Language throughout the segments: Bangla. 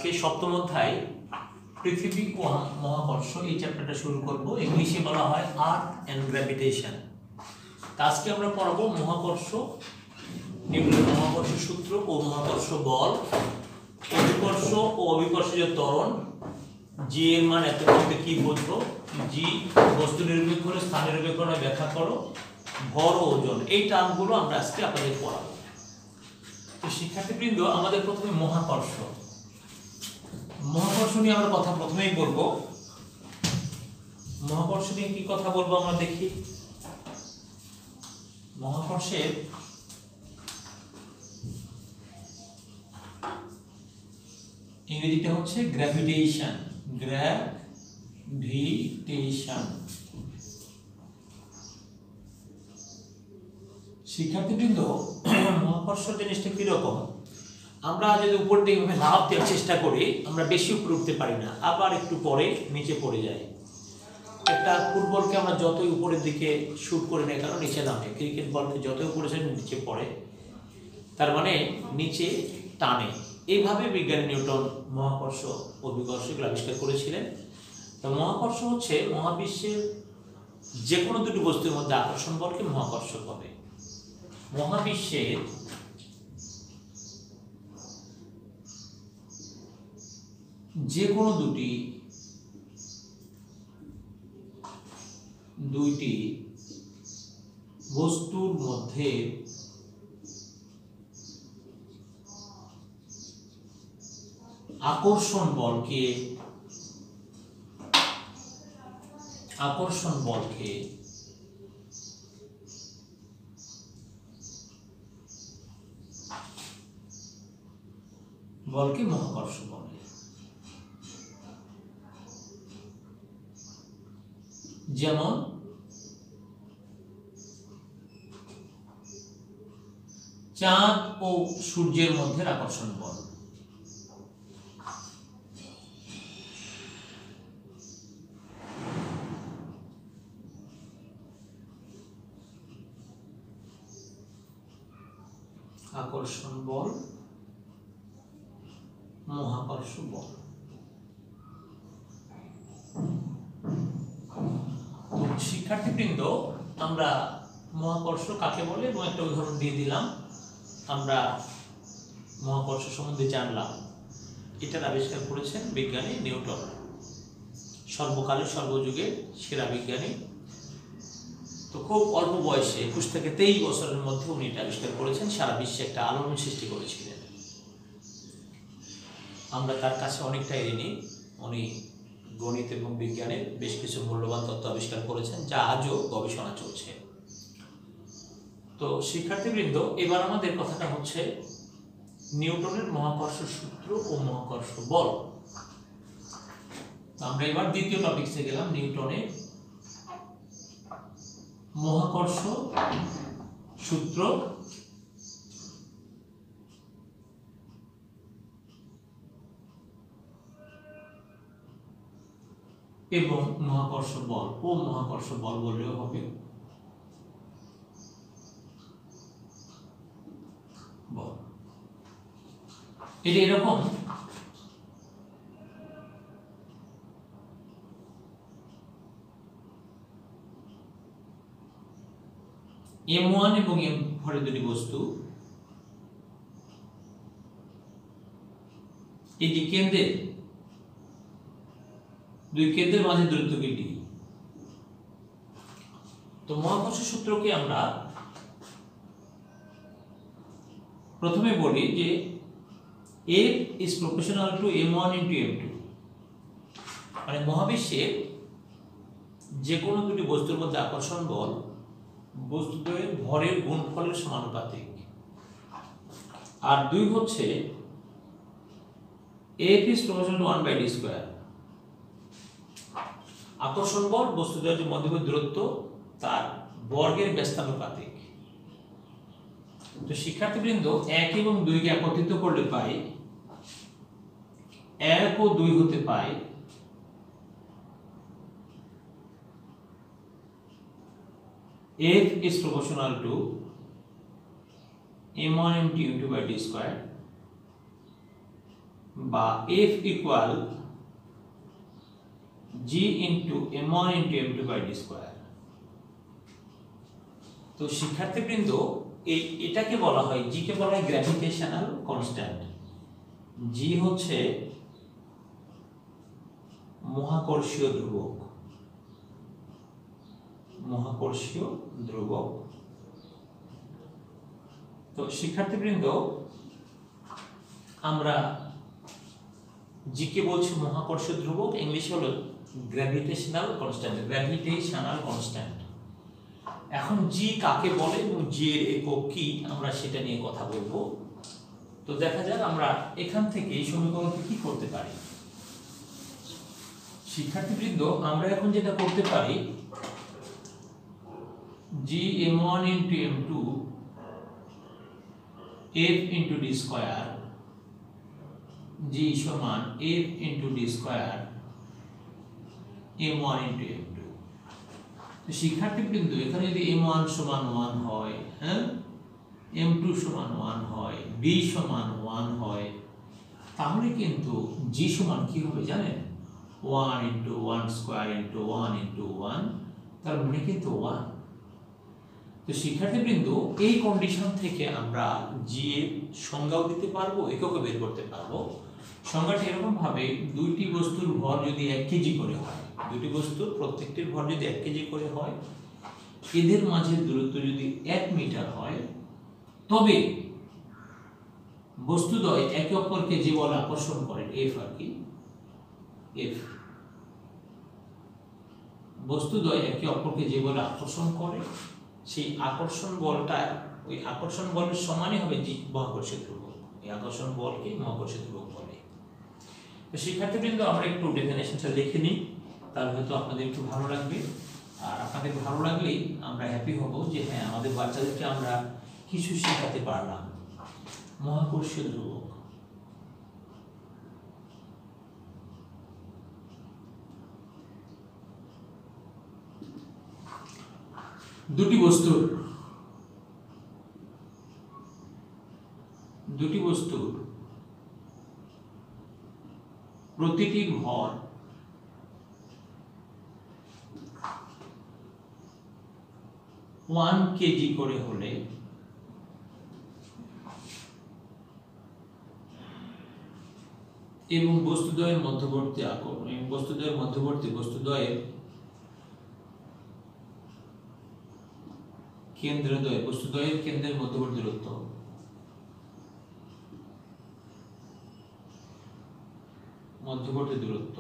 আজকে সপ্তম অধ্যায় পৃথিবী ও মহাকর্ষ এই চ্যাপ্টারটা শুরু করব। ইংলিশে বলা হয় আর্থ অ্যান্ড গ্র্যাভিটেশন। আজকে আমরা পড়াবো মহাকর্ষ, নিউটনের মহাকর্ষ সূত্র ও মহাকর্ষ বল, অভিকর্ষ ও অভিকর্ষীয় ত্বরণ, জি এর মান এত বলতে কি বুঝবো, জি বস্তু নিরপেক্ষ স্থান নিরপেক্ষ ব্যাখ্যা করো, ভর ও ওজন, এই টার্মগুলো আমরা আজকে আপনাদের পড়াবো। তো শিক্ষার্থীবৃন্দ, আমাদের প্রথমে মহাকর্ষ নিয়ে আমরা কথা প্রথমেই বলবো। মহাকর্ষ নিয়ে কি কথা বলবো আমরা দেখি। মহাকর্ষের ইংরেজিটা হচ্ছে গ্র্যাভিটেশন। শিক্ষার্থীবৃন্দ, মহাকর্ষ জিনিসটা কিরকম, আমরা যদি উপর দিকে লাফ দেওয়ার চেষ্টা করি আমরা বেশি উপরে উঠতে পারি না, আবার একটু পরে নিচে পড়ে যায়। একটা ফুটবলকে আমরা যতই উপরের দিকে শুট করি না কেন নিচে নামে, ক্রিকেট বলকে যতই উপরে যায় নিচে পড়ে, তার মানে নিচে টানে। এইভাবে বিজ্ঞানী নিউটন মহাকর্ষ অভিকর্ষ এগুলো আবিষ্কার করেছিলেন। তো মহাকর্ষ হচ্ছে মহাবিশ্বের যে কোনো দুটি বস্তুর মধ্যে আকর্ষণ বলকে মহাকর্ষ বলে। মহাবিশ্বের যে কোনো দুইটি বস্তুর মধ্যে আকর্ষণ বলকে মহাকর্ষ বলে। যেমন চাঁদ ও সূর্যের মধ্যে আকর্ষণ বল। আকর্ষণ বল, মহাকর্ষ বল। শিক্ষার্থীবৃন্দ, আমরা মহাকর্ষ কাকে বলে এবং একটা উদাহরণ দিয়ে দিলাম। আমরা মহাকর্ষ সম্বন্ধে জানলাম। এটার আবিষ্কার করেছেন বিজ্ঞানী নিউটন, সর্বকালের সর্বযুগের সেরা বিজ্ঞানী। তো খুব অল্প বয়সে 21 থেকে 23 বছরের মধ্যে উনি এটা আবিষ্কার করেছেন, সারা বিশ্বে একটা আলোড়ন সৃষ্টি করেছিলেন। আমরা তার কাছে অনেকটাই ঋণী। উনি গণিত এবং বিজ্ঞানের বেশ কিছু মূল্যবান তত্ত্ব আবিষ্কার করেছেন, যা আজও গবেষণা চলছে। তো শিক্ষার্থীবৃন্দ, এবার আমাদের কথাটা হচ্ছে নিউটনের মহাকর্ষ সূত্র ও মহাকর্ষ বল। আমরা এবার দ্বিতীয় টপিকসে গেলাম, নিউটনের মহাকর্ষ সূত্র এবং মহাকর্ষ বল ও মহাকর্ষ বল বললেও হবে। এটা এরকম, M1 এবং M4 দুটি বস্তু, এই যে দুই কেন্দ্রের মাঝে দূরত্বকে D। তো মহাকর্ষ সূত্রকে আমরা প্রথমে বলি যে F is proportional to M1 into M2, মানে মহাবিশ্বের যে কোনো দুটি বস্তুর মধ্যে আকর্ষণ বল বস্তুদ্বয়ের ভরের গুণফলের সমানুপাতিক। আর দুই হচ্ছে F is proportional to 1 by D square, আকর্ষণ বল বস্তুদ্বয়ের মধ্যবর্তী দূরত্ব তার বর্গের ব্যস্তানুপাতিক। তো শিক্ষার্থীবৃন্দ, 1 এবং 2 কে একত্রিত করলে পাই 1 ও 2 হতে পাই F is proportional to m1 into u2 by d square বা F equal G into m1 into m2 by d square. তো শিক্ষার্থীবৃন্দ এটাকে বলা হয়, G কে বলা হয় গ্র্যাভিটেশনাল কনস্ট্যান্ট। G হচ্ছে মহাকর্ষীয় ধ্রুবক, মহাকর্ষীয় ধ্রুবক। তো শিক্ষার্থীবৃন্দ আমরা G কে বলছি মহাকর্ষীয় ধ্রুবক, ইংলিশ হলো গ্র্যাভিটেশনাল কনস্ট্যান্ট, গ্র্যাভিটেশনাল কনস্ট্যান্ট। এখন G কাকে বলে এবং G এর একক কি আমরা সেটা নিয়ে কথা বলবো। তো দেখা যাক আমরা এখান থেকে এই সমীকরণকে কি করতে পারি। শিক্ষার্থীবৃন্দ আমরা এখন যেটা করতে পারি, G m1 into m2 F into d square, G সমান F into d square m1 into m2। তো শিক্ষার্থীবৃন্দ এখানে যদি m1 সমান 1 হয়, হ্যাঁ, m2 সমান 1 হয়, d সমান 1 হয়, তাহলে কিন্তু G সমান কি হবে জানেন? 1 into 1 স্কয়ার into 1 into 1, তার মানে কিন্তু 1। তো শিক্ষার্থীবৃন্দ এই কন্ডিশন থেকে আমরা G এর সংজ্ঞাও দিতে পারবো, এককও বের করতে পারবো। সংজ্ঞাটা এরকম ভাবে, দুইটি বস্তুর ভর যদি 1 কেজি করে হয়, দুটি বস্তুর প্রত্যেকটির ভর যদি 1 কেজি করে হয়, এদের মাঝের দূরত্ব যদি 1 মিটার হয়, তবে বস্তুদ্বয় একে অপরকে যে বল আকর্ষণ করে F আর কি, F, বস্তুদ্বয় একে অপরকে যে বলে আকর্ষণ করে, সেই আকর্ষণ বলটা ওই আকর্ষণ বলের সমানই হবে G মহাকর্ষীয় ধ্রুবক। এই আকর্ষণ বলকে মহাকর্ষীয় ধ্রুবক বলে। তো শিক্ষার্থীবৃন্দ আমরা একটু ডেফিনেশনটা লিখে নিই, তাহলে হয়তো আপনাদের একটু ভালো লাগবে। আর আপনাদের ভালো লাগলেই আমরা হ্যাপি হব যে হ্যাঁ আমাদের বাচ্চাদেরকে আমরা কিছু শেখাতে পারলাম। মহাকর্ষীয় ধ্রুবক, দুটি বস্তুর প্রতিটির ভর 1 কেজি করে হলে এবং বস্তুদ্বয়ের মধ্যবর্তী বস্তুদ্বয়ের কেন্দ্রের মধ্যবর্তী দূরত্ব দূরত্ব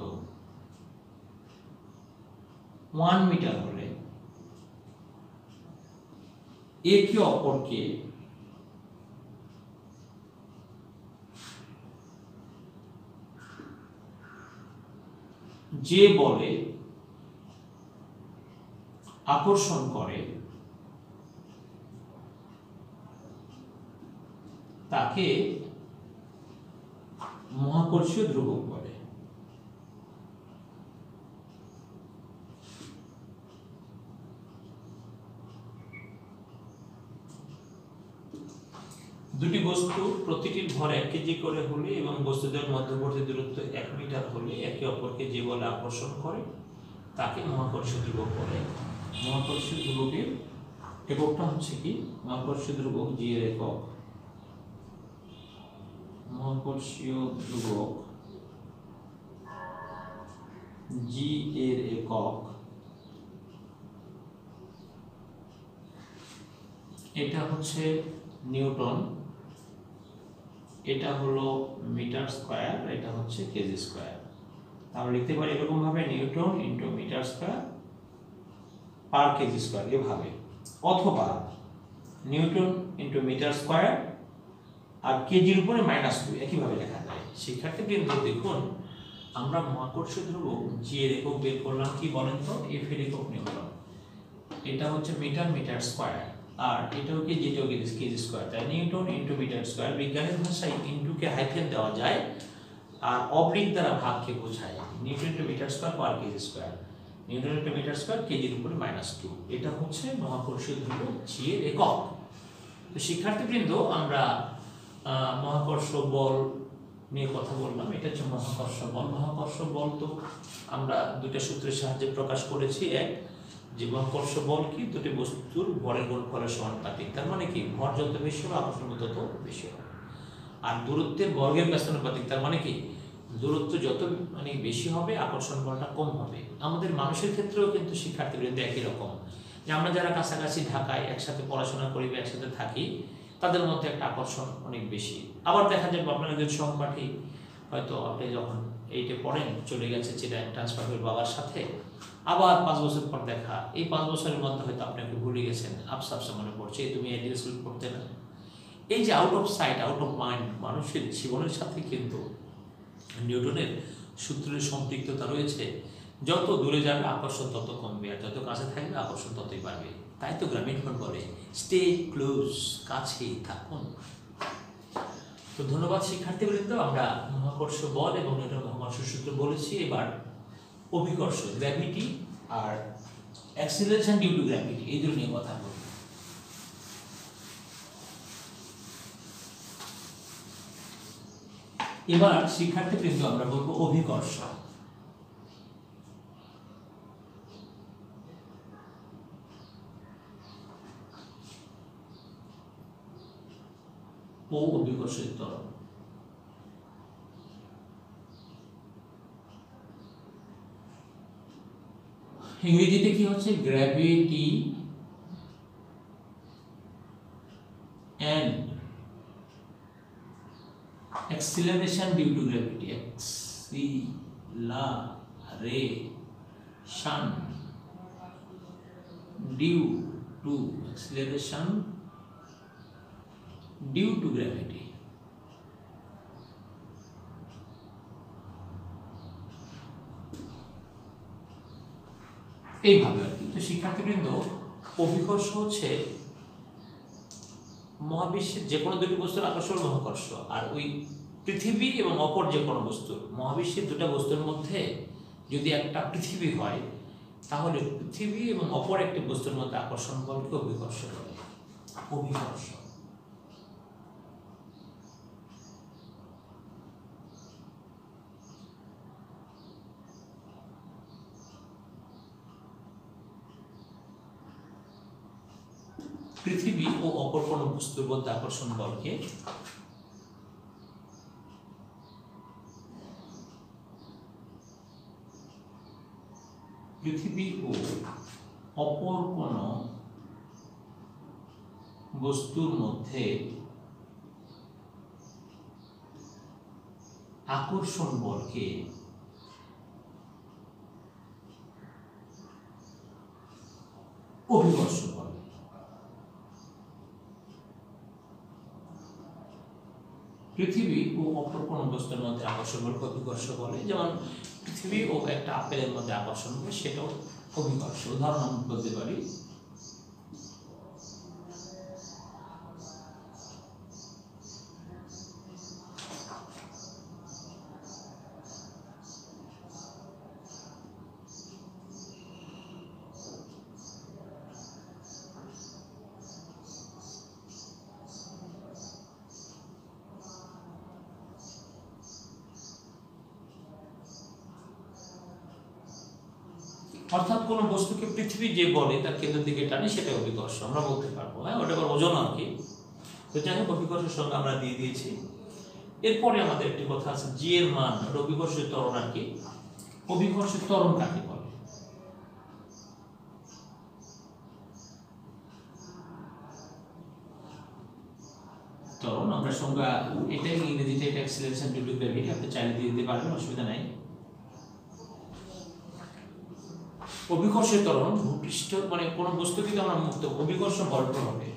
1 মিটার হলে একে অপরকে যে বলে আকর্ষণ করে তাকে মহাকর্ষীয় ধ্রুবক বলে। দুটি বস্তু প্রতিটির ভর 1 কেজি করে হলে এবং বস্তুদের মধ্যবর্তী দূরত্ব 1 মিটার হলে একে অপরকে যে বলে আকর্ষণ করে তাকে মহাকর্ষীয় ধ্রুবক বলে। মহাকর্ষীয় ধ্রুবকের এককটা হচ্ছে কি, মহাকর্ষীয় ধ্রুবক G এর একক, মহাকর্ষীয় ধ্রুবক G এর একক, এটা হচ্ছে নিউটন, এটা হলো মিটার স্কয়ার, এটা হচ্ছে কেজি স্কয়ার। আমরা লিখতে পারি এরকম ভাবে newton into metre square per kg square এভাবে, অথবা নিউটন ইনটু মিটার স্কয়ার আর কেজির উপরে -2 একই ভাবে লেখা যায়। শিক্ষার্থীবৃন্দ দেখুন আমরা মহাকর্ষীয় ধ্রুবক G এর একক বের করলাম, কি বলেন তো? F এর একক নিউটন, এটা হচ্ছে মিটার স্কয়ার, আর এটাও কেজি, এটাও কেজি স্কয়ার। তাই নিউটন ইনটু মিটার স্কয়ার, বিজ্ঞানের ভাষায় ইনটু কে হাইফেন দেওয়া যায় আর অবলিক দ্বারা ভাগকে বোঝায়। Newton into metre square per kg square, newton into metre square কেজির উপরে -2, এটা হচ্ছে মহাকর্ষীয় ধ্রুবক G এর একক। তো শিক্ষার্থীবৃন্দ আমরা মহাকর্ষ বল নিয়ে কথা বললাম। এটা হচ্ছে মহাকর্ষ বল। মহাকর্ষ বল তো আমরা দুটো সূত্রের সাহায্যে প্রকাশ করেছি। এক, যে মহাকর্ষ বল কি, দুটি বস্তুর ভরের গুণফলের সমানুপাতিক। তার মানে কি, ভর যত বেশি হবে আকর্ষণ বল তত বেশি হবে। আর দূরত্বের বর্গের ব্যস্তানুপাতিক, তার মানে কি, দূরত্ব যত বেশি হবে আকর্ষণ বলটা কম হবে। আমাদের মানুষের ক্ষেত্রেও কিন্তু শিক্ষার্থীবৃন্দ একই রকম, যে আমরা যারা কাছাকাছি ঢাকায় একসাথে পড়াশোনা করি বা একসাথে থাকি, তাদের মধ্যে একটা আকর্ষণ অনেক বেশি। আবার দেখা যাবে আপনার একজন সহপাঠী, হয়তো আপনি যখন 8-এ পড়েন, চলে গেছে চিরাং ট্রান্সফার হয়ে বাবার সাথে, আবার 5 বছর পর দেখা, এই 5 বছরের মধ্যে হয়তো আপনি একটু ভুলে গেছেন, আফসা আফসা মনে পড়ছে, তুমি এই স্কুল পড়তে না। এই যে out of sight out of mind, মানুষের জীবনের সাথে কিন্তু নিউটনের সূত্রের সম্পৃক্ততা রয়েছে। যত দূরে যাবে আকর্ষণ তত কমবে, আর যত কাছে থাকবে আকর্ষণ ততই বাড়বে। তাই তো গ্রামীণফোন বলে স্টে ক্লোজ, কাছেই থাকুন। তো ধন্যবাদ শিক্ষার্থীবৃন্দ। আমরা মহাকর্ষ বল এবং নিউটন মহাকর্ষ সূত্র বলেছি। এবার অভিকর্ষ, গ্র্যাভিটি আর অ্যাক্সিলারেশন ডিউ টু গ্র্যাভিটি, এই দুটো নিয়ে কথা বলব। এবার শিক্ষার্থীবৃন্দ আমরা বলবো অভিকর্ষ। ও অভিকর্ষের ত্বরণ। ইংরেজিতে কি হচ্ছে, gravity and acceleration due to gravity, acceleration due to acceleration due to gravity। এইভাবে আর কি। তো শিক্ষার্থীবৃন্দ, অভিকর্ষ হচ্ছে মহাবিশ্বের যে কোনো দুটি বস্তুর আকর্ষণ মহাকর্ষ, আর ওই পৃথিবী এবং অপর যে কোনো বস্তুর, মহাবিশ্বের দুটো বস্তুর মধ্যে যদি একটা পৃথিবী হয়, তাহলে পৃথিবী এবং অপর একটি বস্তুর মধ্যে আকর্ষণ বলকে অভিকর্ষ বলে। অভিকর্ষ। পৃথিবী ও অপর কোন বস্তুর মধ্যে আকর্ষণ বলকে পৃথিবী ও অপর কোন বস্তুর মধ্যে আকর্ষণ বলকে অভিকর্ষ বলে। পৃথিবী ও অপর কোন বস্তুর মধ্যে আকর্ষণ বলকে অভিকর্ষ বলে। যেমন পৃথিবী ও একটা আপেলের মধ্যে আকর্ষণ বল, সেটাও অভিকর্ষ। উদাহরণ আমি বলতে পারি, অর্থাৎ কোন বস্তুকে পৃথিবী যে বলে তার কেন্দ্রের দিকে টানে, সেটা অভিকর্ষ আমরা বলতে পারবো। হ্যাঁ, ওটা আবার ওজন আর কি। তো যাই হোক, অভিকর্ষের সঙ্গে আমরা দিয়ে দিয়েছি। এরপরে আমাদের একটি কথা আছে, জি এর মান, অভিকর্ষের ত্বরণ আর কি। অভিকর্ষের ত্বরণ কাকে বলে? ত্বরণ আমরা সংজ্ঞা, এটাই ইংরেজিতে এটা অ্যাক্সিলারেশন ডিউ টু গ্র্যাভিটি, আপনি চাইলে দিয়ে দিতে পারবেন, অসুবিধা নাই। অভিকর্ষের ত্বরণ ভূপৃষ্ঠ, মানে কোন বস্তু থেকে আমরা মুক্ত অভিকর্ষ বল প্রভাবে,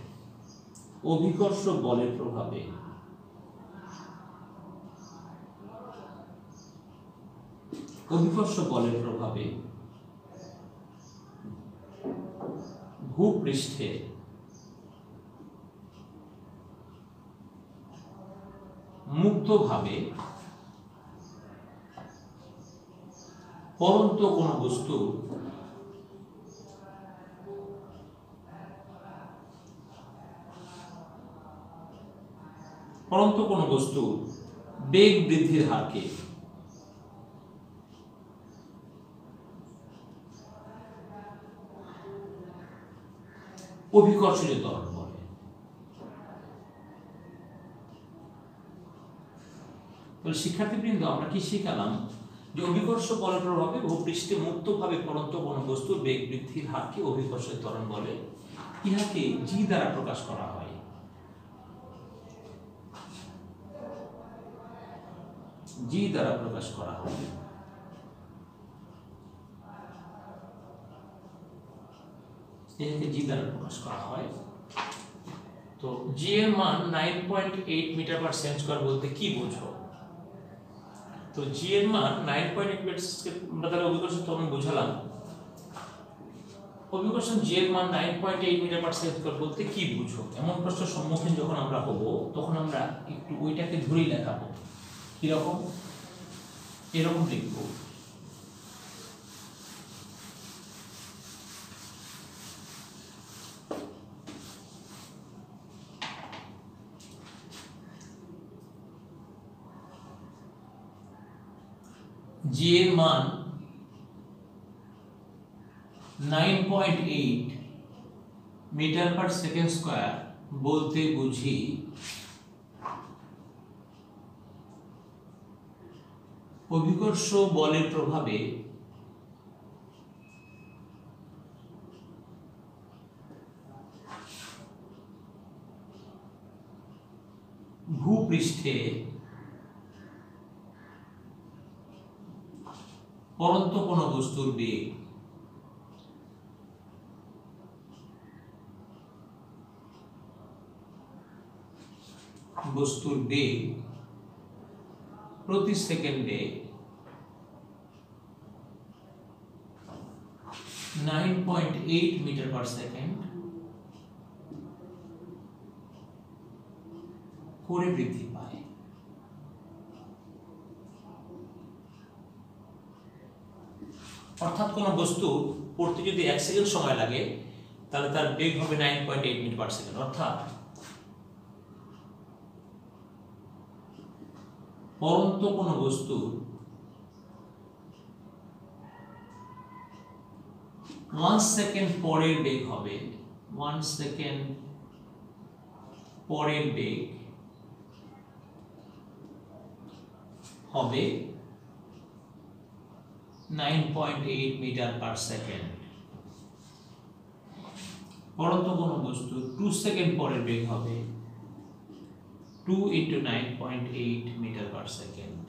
অভিকর্ষ বলের প্রভাবে অভিকর্ষ বলের প্রভাবে ভূপৃষ্ঠে মুক্তভাবে পরন্ত কোন বস্তু বেগ বৃদ্ধির হারকে অভিকর্ষজ ত্বরণ বলে। শিক্ষার্থীবৃন্দ, আমরা কি শিখালাম যে অভিকর্ষ বলের প্রভাবে ভূপৃষ্ঠে মুক্তভাবে পড়ন্ত কোনো বস্তুর বেগ বৃদ্ধির হারকে অভিকর্ষজ ত্বরণ বলে। ইহাকে জি দ্বারা প্রকাশ করা হয়। জি দ্বারা প্রকাশ করা হয়। এটাকে জি দ্বারা প্রকাশ করা হয়। তো জি এর মান 9.8 মিটার পার সেকেন্ড স্কয়ার বলতে কি বোঝো? তো জি এর মান 9.8 মিটার আমরা তাহলে অভিকর্ষ ত্বরণ বুঝালাম। অভিকর্ষণ জি এর মান 9.8 মিটার পার সেকেন্ড স্কয়ার বলতে কি বুঝো? এমন প্রশ্নের সম্মুখীন যখন আমরা হব তখন আমরা একটু ওইটাকে ধরেই লেখাবো। কি রকম? এরকম লিখবো। জি এর মান 9.8 মিটার পার সেকেন্ড স্কয়ার বলতে বুঝি অভিকর্ষ বলের প্রভাবে ভূপৃষ্ঠে পরন্ত কোনো বস্তুর বেগ প্রতি সেকেন্ডে 9.8 মিটার পার সেকেন্ড করে বৃদ্ধি পায়। অর্থাৎ কোনো বস্তু পড়তে যদি 1 সেকেন্ড সময় লাগে তাহলে তার বেগ হবে 9.8 মিটার পার সেকেন্ড। অর্থাৎ পরন্ত কোনো বস্তু 1 সেকেন্ড পরের বেগ হবে 1 সেকেন্ড পরের বেগ হবে 9.8 মিটার পার সেকেন্ড। পরন্তু কোনো বস্তু 2 সেকেন্ড পরের বেগ হবে 2 into 9.8 মিটার পার সেকেন্ড।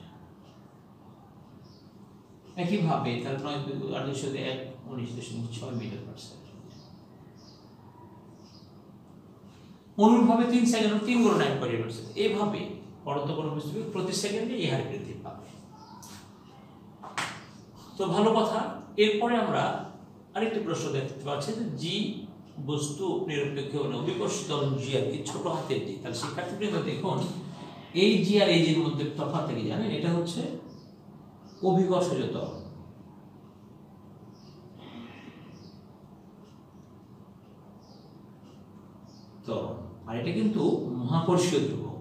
একইভাবে তার 19.6 মিটার পার সেকেন্ড। অনুরূপভাবে 3 সেকেন্ড 3 গুণ 9.8 পার সেকেন্ড। এইভাবে পরন্তু কোনো বস্তু প্রতি সেকেন্ডে এই হারে বৃদ্ধি পাবে। তো ভালো কথা। এরপরে আমরা আরেকটি প্রশ্ন দেখতে পাচ্ছি যে জি বস্তু নিরপেক্ষ হলে অভিকর্ষ ত্বরণ জি আর কি ছোট হাতের জি। তাহলে শিক্ষার্থীবৃন্দ দেখুন, এই জি আর এই জির মধ্যে তফাৎ কি জানেন? এটা হচ্ছে অভিকর্ষজ ত্বরণ। আর এটা কিন্তু মহাকর্ষীয় ধ্রুবক।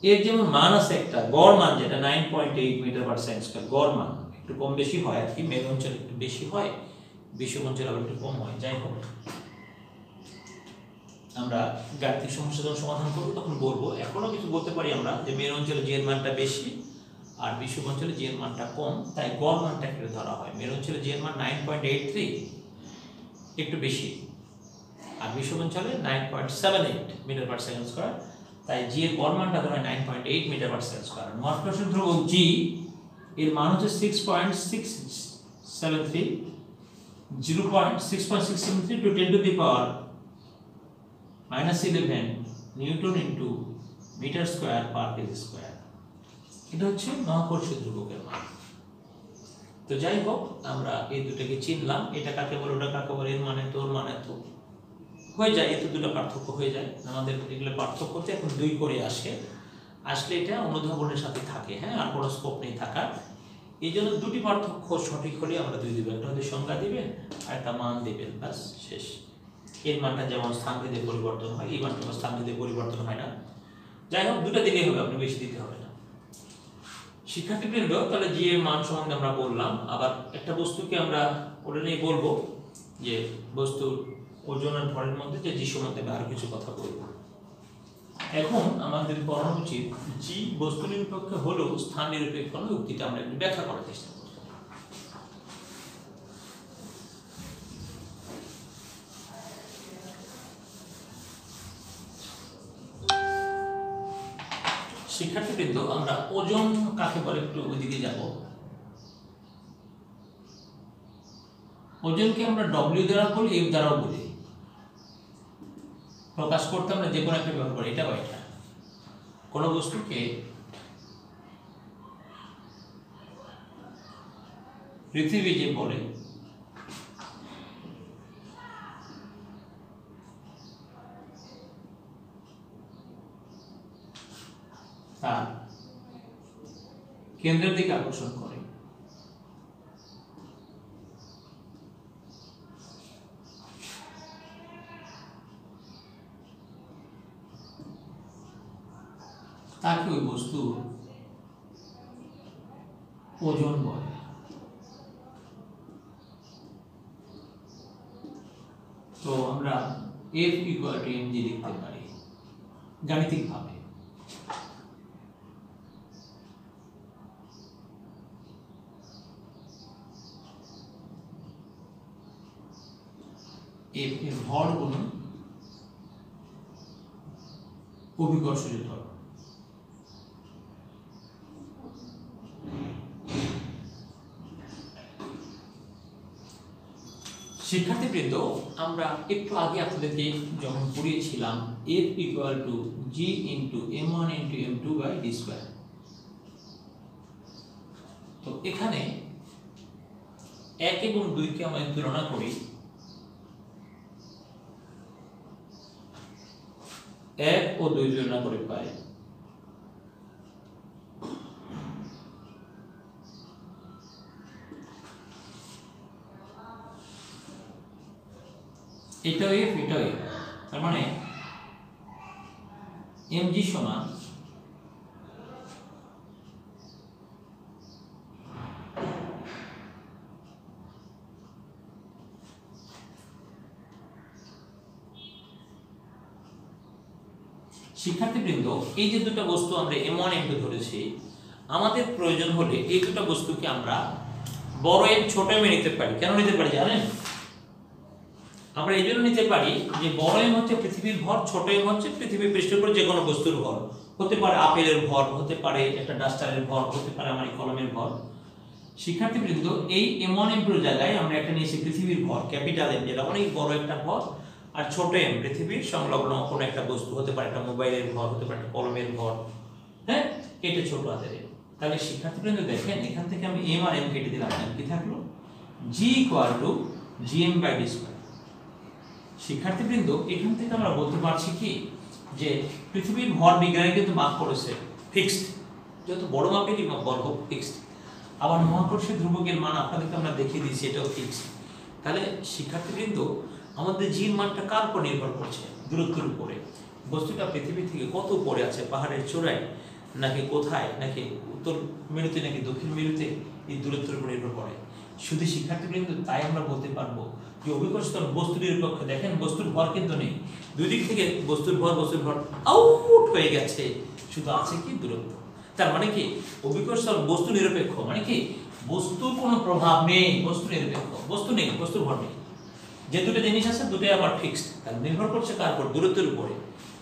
এর যেমন মান আছে একটা গড় মান যেটা 9.8 মিটার পার সেকেন্ড স্কয়ার গড় মান, একটু কম বেশি হয় আর কি। মেরু অঞ্চলে একটু বেশি হয়, বিষম অঞ্চলে আবার একটু কম হয়। যাই হোক, আমরা গাণিতিক সমস্যা যখন সমাধান করব তখন বলবো। এখনো কিছু বলতে পারি আমরা যে মেরু অঞ্চলে জি এর মানটা বেশি আর বিষম অঞ্চলে জি এর মানটা কম, তাই গড় মানটা একটু ধরা হয়। মেরু অঞ্চলে জি এর মান 9.83 একটু বেশি, আর বিষম অঞ্চলে 9.78 মিটার পার সেকেন্ড স্কয়ার, তাই জি এর গড় মানটা ধরা হয় 9.8 মিটার পার সেকেন্ড স্কয়ার। মহাকর্ষীয় ধ্রুবক জি এর মান হচ্ছে 6.673 0.6.673 to 10 to the power -11 newton into metre square per kg square. এটা হচ্ছে মহাকর্ষীয় ধ্রুবকের মান। তো যাই হোক, আমরা এই দুটোকে চিনলাম, এটা কাকে বলে ওটা কাকে বলে, এর মানে তোর মানে তো হয়ে যায়, এত দুটো পার্থক্য হয়ে যায়। আমাদের এগুলো পার্থক্যতে এখন 2 করে আসলে এটা অনুধাবনের সাথে থাকে, হ্যাঁ, আর কোনো স্কোপ নেই থাকার। এই জন্য দুটি পার্থক্য সঠিক হলে আমরা 2 দিব। একটা হচ্ছে সংজ্ঞা দিবেন আর একটা মান দিবেন, ব্যাস শেষ। এর মানটা যেমন স্থানভেদে পরিবর্তন হয়, এই মানটা স্থানভেদে পরিবর্তন হয় না। যাই হোক, দুটো দিলেই হবে, আপনি বেশি দিতে হবে না। শিক্ষার্থীবৃন্দ, তাহলে জি এর মান সম্বন্ধে আমরা বললাম। আবার একটা বস্তুকে আমরা ওটা নিয়ে বলবো যে বস্তুর ওজন আর ভরের মধ্যে যে জি সম্বন্ধে আরো কিছু কথা বলবো। এখন আমাদের পড়ানো উচিত জি বস্তু নিরপেক্ষ হলেও স্থান নিরপেক্ষ নয়, উক্তিটা আমরা একটু ব্যাখ্যা করার চেষ্টা করব। শিক্ষার্থীবৃন্দ, আমরা ওজন কাকে বলে একটু ওইদিকে যাব। ওজনকে আমরা ডব্লিউ দ্বারা বলি, এফ দ্বারাও বলি। প্রকাশ করতে আমরা যে কোনো একটা ব্যবহার করি, এটা বা এটা। কোন বস্তুকে পৃথিবী যে বলে, তার কেন্দ্রের দিকে আকর্ষণ করে। তাকে ওই বস্তুর ওজন বলে। তো আমরা F = mg লিখতে পারি গাণিতিকভাবে। F এর ভর গুণন অভিকর্ষজ ত্বরণ। শিক্ষার্থীবৃন্দ, আমরা একটু আগে আপনাদেরকে যখন পড়িয়েছিলাম F = g × m1 × m2/d²। তো এখানে 1 এবং 2 কে আমরা তুলনা করি। 1 ও 2 তুলনা করে পাই এটাও F, এটাও F। তার মানে mg সমান শিক্ষার্থীবৃন্দ, এই যে দুটো বস্তু আমরা m1 m2 ধরেছি, আমাদের প্রয়োজন হলে এই দুটো বস্তুকে আমরা বড় m ছোট m নিতে পারি। কেন নিতে পারি জানেন? আমরা এই জন্য নিতে পারি যে বড় m হচ্ছে পৃথিবীর ভর, ছোট m হচ্ছে পৃথিবীর পৃষ্ঠের উপর যে কোনো বস্তুর ভর। হতে পারে আপেলের ভর, হতে পারে একটা ডাস্টারের ভর, হতে পারে আমার এই কলমের ভর। শিক্ষার্থীবৃন্দ, এই m1 m2 জায়গায় আমরা একটা নিয়েছি পৃথিবীর ভর, ক্যাপিটাল M, যেটা অনেক বড় একটা ভর, আর ছোট m পৃথিবীর সংলগ্ন কোনো একটা বস্তু, হতে পারে একটা মোবাইলের ভর, হতে পারে একটা কলমের ভর। হ্যাঁ, এটা ছোট হাতের m। তাহলে শিক্ষার্থীবৃন্দ দেখেন, এখান থেকে আমি m আর m কেটে দিলাম, কি থাকলো? g = gm/d²। শিক্ষার্থীবৃন্দ, এখান থেকে আমরা বলতে পারছি কি যে পৃথিবীর ভর বিজ্ঞানী কিন্তু মাপ করেছে ফিক্সড, যত বড় মাপেরই ভর হোক ফিক্সড। আবার মহাকর্ষীয় ধ্রুবকের মান আপনাদেরকে আমরা দেখিয়ে দিয়েছি, এটাও ফিক্সড। তাহলে শিক্ষার্থীবৃন্দ, আমাদের জির মানটা কার উপর নির্ভর করছে? দূরত্বের উপরে। বস্তুটা পৃথিবী থেকে কত উপরে আছে, পাহাড়ের চূড়ায় নাকি কোথায়, নাকি উত্তর মেরুতে নাকি দক্ষিণ মেরুতে, এই দূরত্বের উপর নির্ভর করে। শুধু শিক্ষার্থীবৃন্দ, তাই আমরা বলতে পারবো যে অভিকর্ষ ত্বরণ বস্তু নিরপেক্ষ। দেখেন, বস্তুর ভর কিন্তু নেই, দুই দিক থেকে বস্তুর ভর আউট হয়ে গেছে, শুধু আছে কি দূরত্ব। তার মানে কি অভিকর্ষ ত্বরণ বস্তু নিরপেক্ষ, মানে কি বস্তুর কোনো প্রভাব নেই, বস্তু নিরপেক্ষ, বস্তু নেই, বস্তুর ভর নেই। যে দুটো জিনিস আছে দুটোই আবার ফিক্সড, তার নির্ভর করছে কার উপর? দূরত্বের উপরে।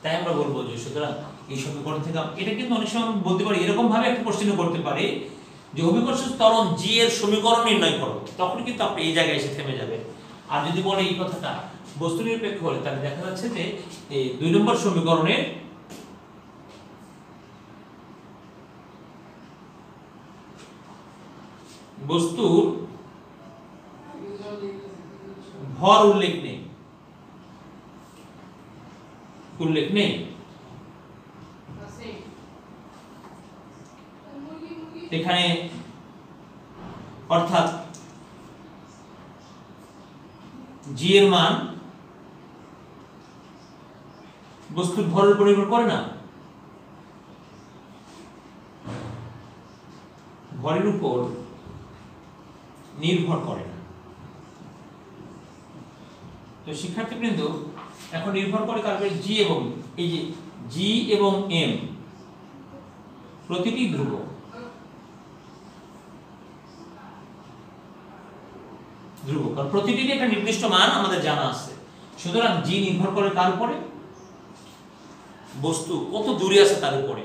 তাই আমরা বলবো যে সুতরাং এই সমীকরণ থেকে এটা কিন্তু অনেক সময় বলতে পারি, এরকম ভাবে একটা কোশ্চেন করতে পারি যে অভিকর্ষ ত্বরণ জি এর সমীকরণ নির্ণয় করো, তখন কিন্তু আপনি এই জায়গায় এসে থেমে যাবে। আর যদি বলে এই কথাটা বস্তু নিরপেক্ষ হলে, তাহলে দেখা যাচ্ছে যে এই 2 নম্বর সমীকরণের বস্তুর ভর উল্লেখ নেই। এখানে অর্থাৎ জি এর মান বস্তুর ভরের উপর নির্ভর করে না, ভরের উপর নির্ভর করে না। তো শিক্ষার্থীবৃন্দ এখন নির্ভর করে কার উপর? জি এবং এই যে জি এবং এম প্রতিটি ধ্রুবক। কারণ প্রতিটির একটা নির্দিষ্ট মান আমাদের জানা আছে। সুতরাং জি নির্ভর করে কার উপরে? বস্তু কত দূরে আছে তার উপরে।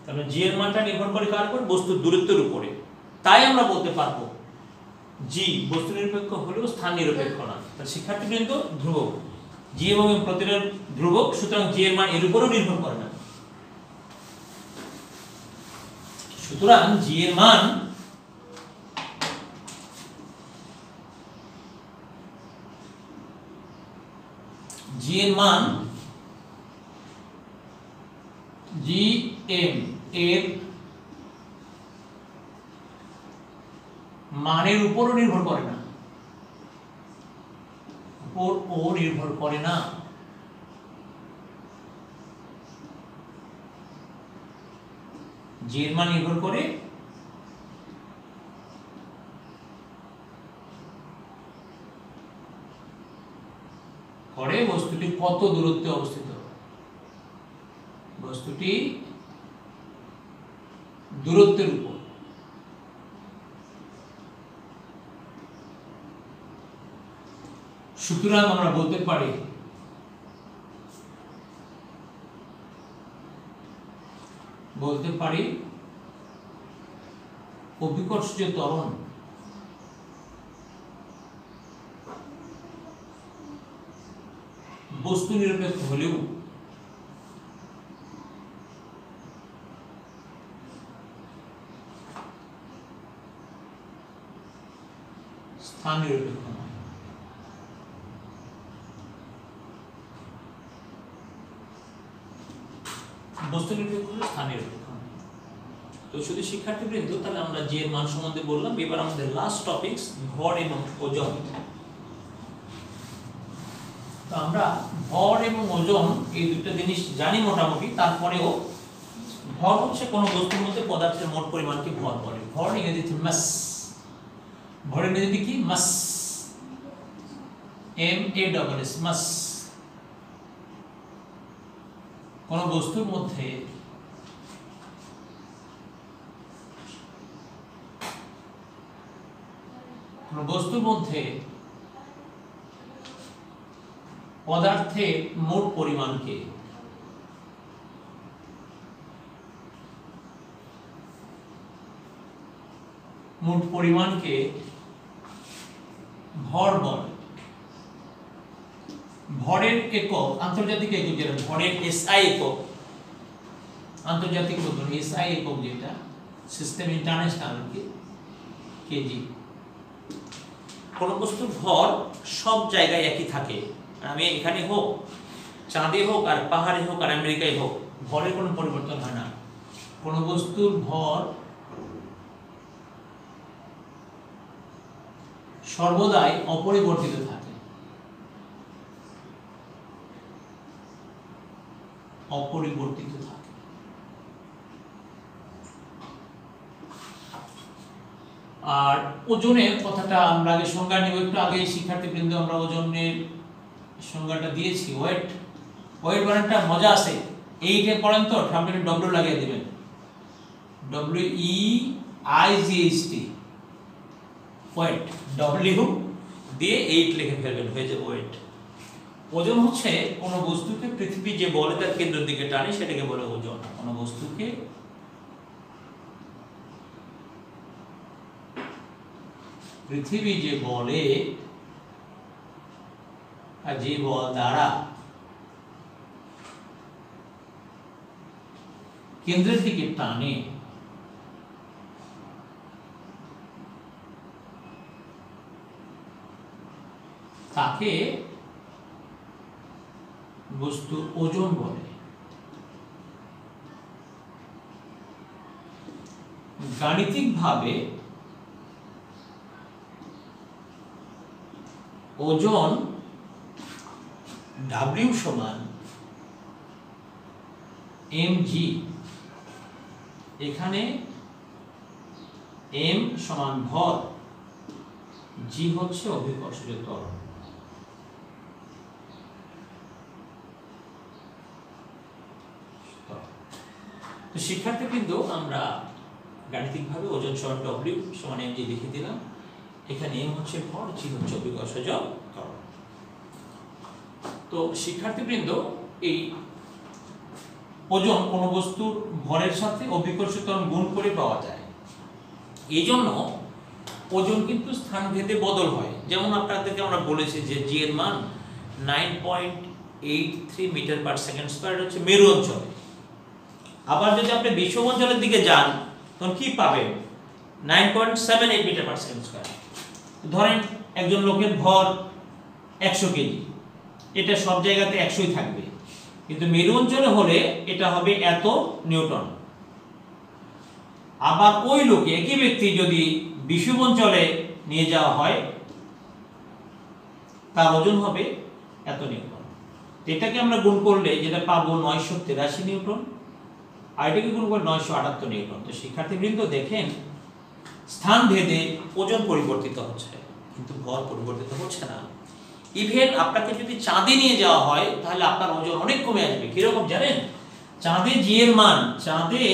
তাহলে জি এর মানটা নির্ভর করে কার উপর? বস্তুর দূরত্বের উপরে। তাই আমরা বলতে পারবো জি বস্তু নিরপেক্ষ হলেও স্থান নিরপেক্ষ না। তাহলে শিক্ষার্থীবৃন্দ ধ্রুবক, জি এবং এম প্রতিটির ধ্রুবক, সুতরাং জি এর মান এর উপরও নির্ভর করে না। সুতরাং জি এর মান জি এম এর মানের উপরও নির্ভর করে না, নির্ভর করে না। জি এর মান নির্ভর করে বস্তুটি কত দূরত্বে অবস্থিত, বস্তুটি দূরত্বের উপর। সুতরাং আমরা বলতে পারি অভিকর্ষীয় ত্বরণ বস্তু নিরপেক্ষ হলেও স্থান নিরপেক্ষ নয়। বস্তু নিরপেক্ষ হলে স্থান নিরপেক্ষ নয়। তো শুধু শিক্ষার্থীবৃন্দ তাহলে আমরা যে মান সম্বন্ধে বললাম, এবার আমাদের লাস্ট টপিকস ভর এবং ওজন। তো আমরা ভর এবং ওজন এই দুটো জিনিস জানি মোটামুটি, তারপরেও ভর হচ্ছে কোন বস্তুর মধ্যে পদার্থের মোট পরিমাণকে ভর বলে। ভর ইংরেজিতে মাস, ভরের ইংরেজিতে কি? মাস, MASS, মাস। কোন বস্তুর মধ্যে পদার্থের মোট পরিমাণকে ভর বলে। ভরের একক, আন্তর্জাতিক একক যেটা ভরের SI একক, আন্তর্জাতিক বলতে SI একক যেটা সিস্টেম ইন্টারন্যাশনাল কেজি। কোন বস্তুর ভর সব জায়গায় একই থাকে, আমি এখানে হোক, চাঁদে হোক, আর পাহাড়ে হোক, আর আমেরিকায় হোক, ভরের কোনো পরিবর্তন হয় না। কোন বস্তুর ভর সর্বদাই অপরিবর্তিত থাকে, আর ওজনের কথাটা আমরা আগে সংজ্ঞা নিব। একটু আগে শিক্ষার্থীবৃন্দ আমরা ওজনের সংজ্ঞাটা দিয়েছি। ওয়েট বানানটা মজা আছে, এইটা পড়েন তো, সামনে ডব্লিউ লাগিয়ে দিবেন, WEIGHT, ওয়েট, W দিয়ে 8 লিখে ফেলবেন, হয়ে যাবে ওয়েট। ওজন হচ্ছে কোন বস্তুকে পৃথিবী যে বলে তার কেন্দ্রের দিকে টানে, সেটাকে বলে ওজন। কোন বস্তুকে পৃথিবী যে বলে আর যে বল দ্বারা কেন্দ্রের দিকে টানে, তাকে বস্তুর ওজন বলে। গাণিতিকভাবে ওজন W সমান mg, এখানে m সমান ভর, g হচ্ছে অভিকর্ষজ ত্বরণ। তো শিক্ষার্থীবৃন্দ, আমরা গাণিতিকভাবে ওজন সমান w সমান mg লিখে দিলাম। এখানে m হচ্ছে ভর, g হচ্ছে অভিকর্ষজ ত্বরণ। তো শিক্ষার্থীবৃন্দ, এই ওজন কোন বস্তুর ভরের সাথে অভিকর্ষজ ত্বরণ গুণ করে পাওয়া যায়। এই জন্য ওজন কিন্তু স্থানভেদে বদল হয়। যেমন আপনাদেরকে আমরা বলেছি যে জি এর মান 9.83 মিটার পার সেকেন্ড স্কয়ার হচ্ছে মেরু অঞ্চলে। আবার যদি আপনি বিষুব অঞ্চলের দিকে যান তখন কি পাবেন? 9.78 মিটার পার সেকেন্ড স্কয়ার। ধরেন একজন লোকের ভর 100 কেজি, এটা সব জায়গাতে 100ই থাকবে, কিন্তু মেরু অঞ্চলে হলে এটা হবে এত নিউটন। আবার ওই লোকে, একই ব্যক্তি যদি বিষুব অঞ্চলে নিয়ে যাওয়া হয় তার ওজন হবে এত নিউটন। এটাকে আমরা গুণ করলে যেটা পাবো 983 নিউটন, আর এটাকে গুণ করলে 978 নিউটন। তো শিক্ষার্থীবৃন্দ দেখেন, স্থান ভেদে ওজন পরিবর্তিত হচ্ছে কিন্তু ভর পরিবর্তিত হচ্ছে না। ইভেন আপনাকে যদি চাঁদে নিয়ে যাওয়া হয় তাহলে আপনার ওজন অনেক কমে আসবে। কিরকম জানেন? চাঁদে জি এর মান, চাঁদে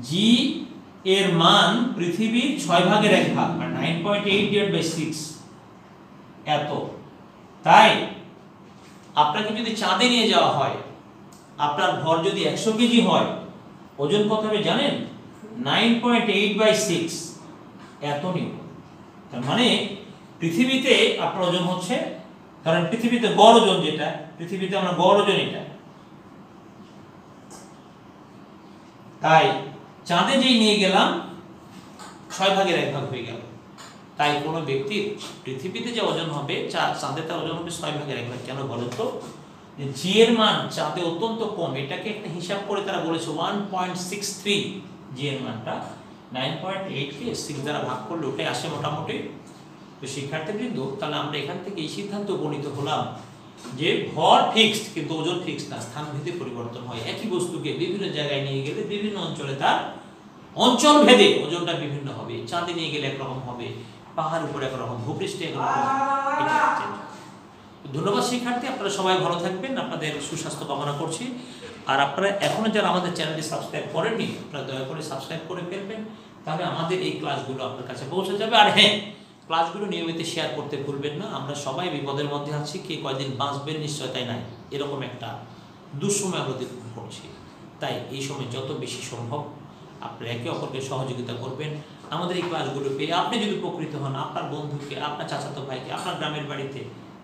জি এর মান পৃথিবীর 6 ভাগের 1 ভাগ, মানে 9.8/6 এত। তাই আপনাকে যদি চাঁদে নিয়ে যাওয়া হয়, আপনার ভর যদি 100 কেজি হয়, ওজন কত হবে জানেন? 9.8/6 এত নিউটন। তার মানে পৃথিবীতে আপনার ওজন হচ্ছে, কারণ পৃথিবীতে গড় ওজন যেটা, পৃথিবীতে আমরা গড় ওজন এটা, তাই চাঁদে যেই নিয়ে গেলাম 6 ভাগের 1 ভাগ হয়ে গেল। তাই কোনো ব্যক্তির পৃথিবীতে যে ওজন হবে, চাঁদে তার ওজন হবে 6 ভাগের 1 ভাগ। কেন বলেন তো? জি এর মান চাঁদে অত্যন্ত কম। এটাকে একটা হিসাব করে তারা বলেছে 1.63 জি এর মানটা 9.8 কে 6 দ্বারা ভাগ করলে ওটাই আসে মোটামুটি। তো শিক্ষার্থীবৃন্দ, তাহলে আমরা এখান থেকে এই সিদ্ধান্ত উপনীত হলাম যে ভর ফিক্সড কিন্তু ওজন ফিক্সড না, স্থানভেদে পরিবর্তন হয়। একই বস্তুকে বিভিন্ন জায়গায় নিয়ে গেলে বিভিন্ন অঞ্চলে তার অঞ্চল ভেদে ওজনটা বিভিন্ন হবে। চাঁদে নিয়ে গেলে একরকম হবে, পাহাড়ের উপরে একরকম, ভূপৃষ্ঠে একরকম। ধন্যবাদ শিক্ষার্থী, আপনারা সবাই ভালো থাকবেন, আপনাদের সুস্বাস্থ্য কামনা করছি। আর আপনারা এখনো যারা আমাদের চ্যানেলটি সাবস্ক্রাইব করেননি, আপনারা দয়া করে সাবস্ক্রাইব করে ফেলবেন, তাহলে আমাদের এই ক্লাসগুলো আপনার কাছে পৌঁছে যাবে। আর হ্যাঁ, ক্লাসগুলো নিয়মিত শেয়ার করতে ভুলবেন না। আমরা সবাই বিপদের মধ্যে আছি, কে কয়দিন বাঁচবেন নিশ্চয়তাই নাই, এরকম একটা দুঃসময় আমরা অতিক্রম করছি। তাই এই সময় যত বেশি সম্ভব আপনি একে অপরকে সহযোগিতা করবেন। আমাদের এই ক্লাসগুলো পেয়ে আপনি যদি উপকৃত হন, আপনার বন্ধুকে, আপনার চাচাতো ভাইকে, আপনার গ্রামের বাড়িতে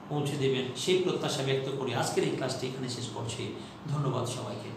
পৌঁছে দেবেন, সেই প্রত্যাশা ব্যক্ত করি আজকের এই ক্লাসটি এখানে শেষ করছি। ধন্যবাদ সবাইকে।